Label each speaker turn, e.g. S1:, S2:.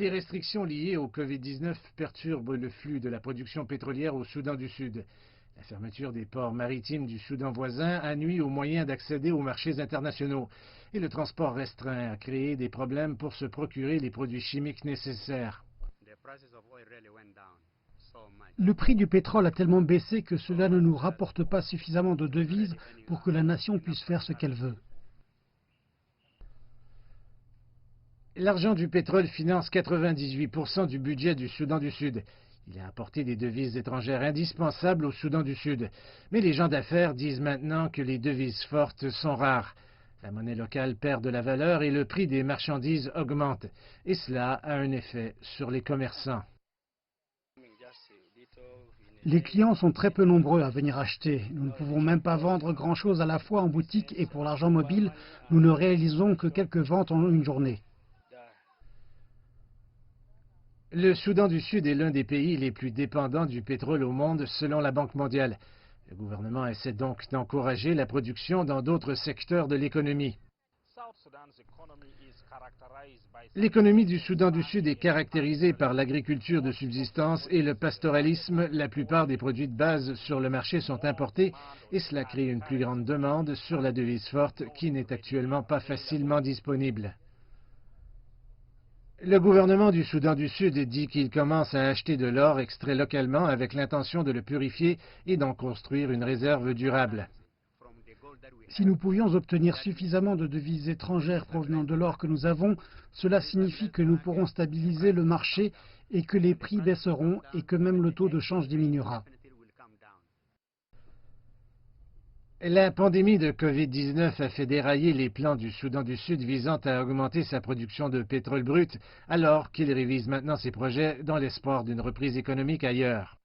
S1: Les restrictions liées au Covid-19 perturbent le flux de la production pétrolière au Soudan du Sud. La fermeture des ports maritimes du Soudan voisin a nui aux moyens d'accéder aux marchés internationaux et le transport restreint a créé des problèmes pour se procurer les produits chimiques nécessaires.
S2: Le prix du pétrole a tellement baissé que cela ne nous rapporte pas suffisamment de devises pour que la nation puisse faire ce qu'elle veut.
S1: L'argent du pétrole finance 98% du budget du Soudan du Sud. Il a apporté des devises étrangères indispensables au Soudan du Sud. Mais les gens d'affaires disent maintenant que les devises fortes sont rares. La monnaie locale perd de la valeur et le prix des marchandises augmente. Et cela a un effet sur les commerçants.
S2: Les clients sont très peu nombreux à venir acheter. Nous ne pouvons même pas vendre grand-chose à la fois en boutique et pour l'argent mobile, nous ne réalisons que quelques ventes en une journée.
S1: Le Soudan du Sud est l'un des pays les plus dépendants du pétrole au monde selon la Banque mondiale. Le gouvernement essaie donc d'encourager la production dans d'autres secteurs de l'économie. L'économie du Soudan du Sud est caractérisée par l'agriculture de subsistance et le pastoralisme. La plupart des produits de base sur le marché sont importés et cela crée une plus grande demande sur la devise forte qui n'est actuellement pas facilement disponible. Le gouvernement du Soudan du Sud dit qu'il commence à acheter de l'or extrait localement avec l'intention de le purifier et d'en construire une réserve durable.
S2: Si nous pouvions obtenir suffisamment de devises étrangères provenant de l'or que nous avons, cela signifie que nous pourrons stabiliser le marché et que les prix baisseront et que même le taux de change diminuera.
S1: La pandémie de Covid-19 a fait dérailler les plans du Soudan du Sud visant à augmenter sa production de pétrole brut, alors qu'il révise maintenant ses projets dans l'espoir d'une reprise économique ailleurs.